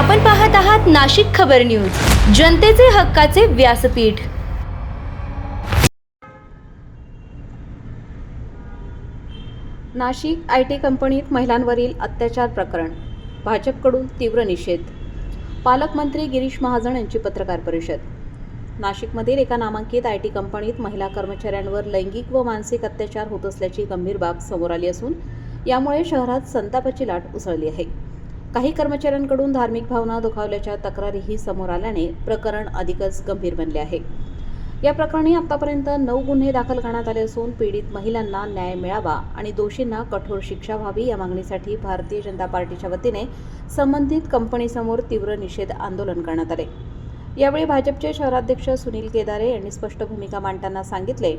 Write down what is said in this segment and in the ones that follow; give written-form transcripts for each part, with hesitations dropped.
आपण पाहत आहात नाशिक खबर न्यूज, जनतेचे हक्काचे व्यासपीठ। नाशिक आयटी कंपनीत महिलांवरील अत्याचार प्रकरण, भाजपकडून तीव्र निषेध। पालकमंत्री गिरीश महाजन यांची पत्रकार परिषद। नाशिकमधील एका नामांकित आयटी कंपनीत महिला कर्मचाऱ्यांवर लैंगिक व मानसिक अत्याचार होत असल्याची गंभीर बाब समोर आली असून यामुळे शहरात संतापाची लाट उसळली आहे। काही कर्मचाऱ्यांकडून धार्मिक भावना दुखावल्याच्या तक्रारीही समोर आल्याने प्रकरण अधिकच गंभीर बनले आहे। या प्रकरणी आतापर्यंत 9 गुन्हे दाखल करण्यात आले असून पीडित महिलांना न्याय मिळावा आणि दोषींना कठोर शिक्षा व्हावी या मागणीसाठी भारतीय जनता पार्टीच्या वतीने संबंधित कंपनीसमोर तीव्र निषेध आंदोलन करण्यात आले। यावेळी भाजपचे शहराध्यक्ष सुनील केदारे यांनी स्पष्ट भूमिका मांडताना सांगितले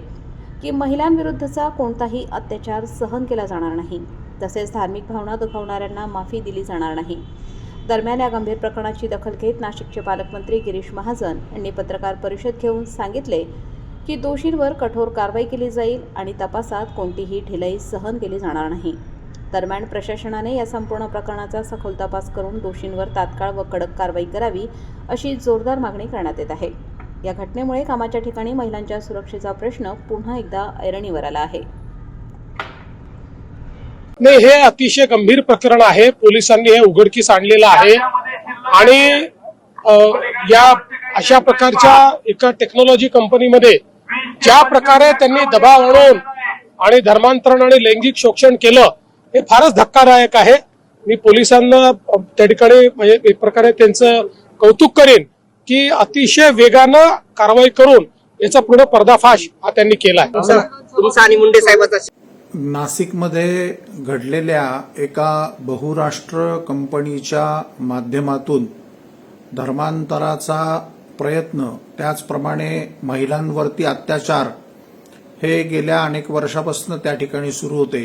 की महिलांविरुद्धचा कोणताही अत्याचार सहन केला जाणार नाही, तसेच धार्मिक भावना दुखावणाऱ्यांना माफी दिली जाणार नाही। दरम्यान या गंभीर प्रकरणाची दखल घेत नाशिकचे पालकमंत्री गिरीश महाजन यांनी पत्रकार परिषद घेऊन सांगितले की दोषींवर कठोर कारवाई केली जाईल आणि तपासात कोणतीही ढिलाई सहन केली जाणार नाही। दरम्यान प्रशासनाने या संपूर्ण प्रकरणाचा सखोल तपास करून दोषींवर तात्काळ व कडक कारवाई करावी अशी जोरदार मागणी करण्यात येत आहे। या घटनेमुळे कामाच्या ठिकाणी महिलांच्या सुरक्षेचा प्रश्न पुन्हा एकदा ऐरणीवर आला आहे। नाही, हे अतिशय गंभीर प्रकरण आहे। पोलिसांनी हे उघडकीस आणलेलं आहे आणि या अशा प्रकारच्या एका टेक्नॉलॉजी कंपनीमध्ये ज्या प्रकारे त्यांनी दबाव आणून आणि धर्मांतरण आणि लैंगिक शोषण केलं, हे फारच धक्कादायक आहे। मी पोलिसांना त्या ठिकाणी म्हणजे एक प्रकारे त्यांचं कौतुक करेन की अतिशय वेगानं कारवाई करून याचा पूर्ण पर्दाफाश हा त्यांनी केला आहे। तुमचा आणि मुंडे साहेबांचा नाशिकमध्ये घडलेल्या एका बहुराष्ट्र कंपनीच्या माध्यमातून धर्मांतराचा प्रयत्न, त्याचप्रमाणे महिलांवरती अत्याचार हे गेल्या अनेक वर्षापासून त्या ठिकाणी सुरू होते।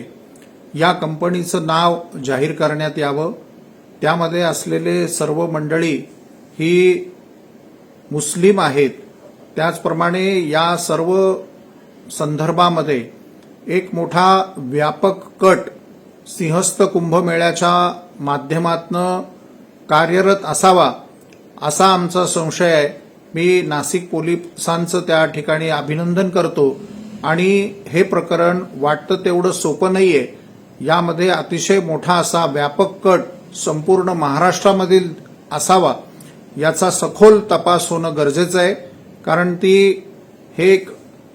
या कंपनीचं नाव जाहीर करण्यात यावं, त्यामध्ये असलेले सर्व मंडळी ही मुस्लिम आहेत। त्याचप्रमाणे या सर्व संदर्भामध्ये एक मोठा व्यापक कट सिंहस्थ कुंभमेळ्याच्या माध्यमातून कार्यरत असावा असा आमचा संशय आहे। मी नाशिक पोलिसांचं त्या ठिकाणी अभिनंदन करतो आणि हे प्रकरण वाटतं तेवढं सोपं नाहीये। यामध्ये अतिशय मोठा असा व्यापक कट संपूर्ण महाराष्ट्रामधील असावा याचा सखोल तपास होणं गरजेचं आहे, कारण हे एक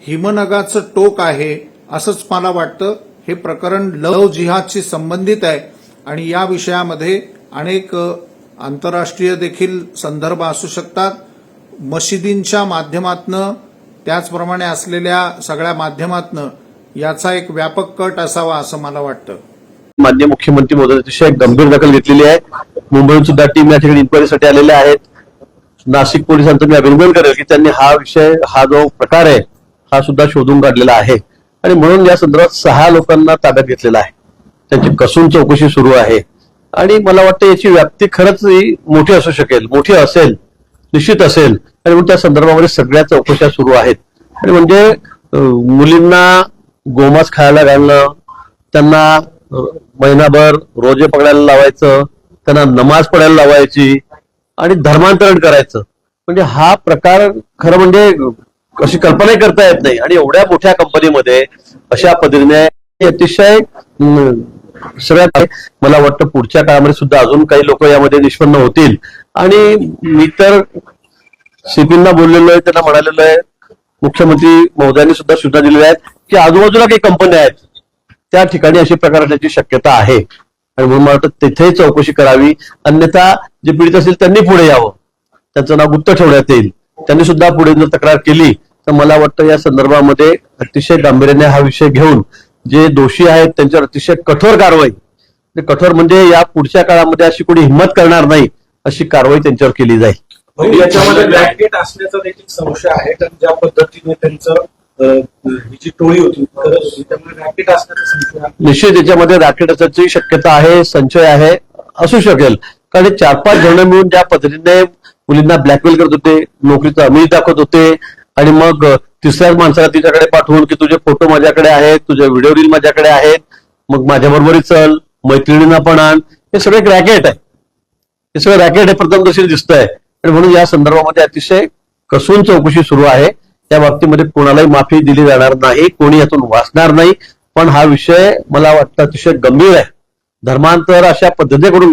हिमनगाचं टोक आहे असंच मला वाटतं। हे प्रकरण लव जिहादशी संबंधित आहे आणि या विषयामध्ये अनेक आंतरराष्ट्रीय देखील संदर्भ असू शकतात। मशिदींच्या माध्यमातनं, त्याचप्रमाणे असलेल्या सगळ्या माध्यमातनं याचा एक व्यापक कट असावा असं मला वाटतं। माननीय मुख्यमंत्री महोदय अतिशय गंभीर दखल घेतलेली आहे। मुंबईहून सुद्धा टीम या ठिकाणी इन्क्वायरीसाठी आलेल्या आहेत। नाशिक पोलिसांचं मी अभिनंदन करेल की त्यांनी हा जो प्रकार आहे हा सुद्धा शोधून काढलेला आहे आणि म्हणून या संदर्भात 6 लोकांना ताब्यात घेतलेला आहे। त्यांची कसून चौकशी सुरू आहे आणि मला वाटतं याची व्याप्ती खरंच मोठी असू शकेल, मोठी असेल, निश्चित असेल आणि म्हणून त्या संदर्भामध्ये सगळ्या चौकशा सुरू आहेत। आणि म्हणजे मुलींना गोमांस खायला घालणं, त्यांना महिनाभर रोजे पकडायला लावायचं, त्यांना नमाज पडायला लावायची आणि धर्मांतरण करायचं, म्हणजे हा प्रकार खरं म्हणजे अशी कल्पनाही करता येत नाही। आणि एवढ्या मोठ्या कंपनीमध्ये अशा पद्धतीने अतिशय सगळ्यात मला वाटतं पुढच्या काळामध्ये सुद्धा अजून काही लोक यामध्ये निष्पन्न होतील। आणि मी तर सीपींना बोललेलो आहे, त्यांना म्हणालेलो आहे, मुख्यमंत्री महोदयांनी सुद्धा सूचना दिलेल्या आहेत की आजूबाजूला काही कंपन्या आहेत त्या ठिकाणी अशी प्रकार असण्याची शक्यता आहे आणि म्हणून मला वाटतं तिथेही चौकशी करावी, अन्यथा जे पीडित असतील त्यांनी पुढे यावं, त्यांचं नाव गुप्त ठेवण्यात येईल। त्यांनी सुद्धा पुढे जर तक्रार केली तर मला वाटतं या संदर्भामध्ये अतिशय गांभीर्याने हा विषय घेऊन जे दोषी आहेत त्यांच्यावर अतिशय कठोर कारवाई, कठोर म्हणजे या पुढच्या काळामध्ये अशी कोणी हिंमत करणार नाही अशी कारवाई त्यांच्यावर केली जाईल। याच्यामध्ये ब्लॅकमेल असण्याचा देखील संशय आहे, कारण ज्या पद्धतीने त्यांचं ही जी टोळी होती करत होती त्यामुळे रॅकेट असण्याचा संशय आहे। निश्चित याच्यामध्ये रॅकेट असण्याची शक्यता आहे, संशय आहे, असू शकेल, कारण 4-5 जण मिळून ज्या पद्धतीने मुलींना ब्लॅकमेल करत होते, नोकरीचं अमीर दाखवत होते आणि मग तिसऱ्याच माणसाला तिच्याकडे पाठवून की तुझे फोटो माझ्याकडे आहेत, तुझे व्हिडिओ रील माझ्याकडे आहेत, मग माझ्याबरोबरही चल, मैत्रिणींना पण आण, हे सगळे रॅकेट आहे। हे सगळं रॅकेट हे प्रथमदर्शी दिसतंय आणि म्हणून या संदर्भामध्ये अतिशय कसून चौकशी सुरू आहे. त्या बाबतीमध्ये कोणालाही माफी दिली जाणार नाही, कोणी यातून वाचणार नाही. पण हा विषय मला वाटतं अतिशय गंभीर आहे. धर्मांतर अशा पद्धतीकडून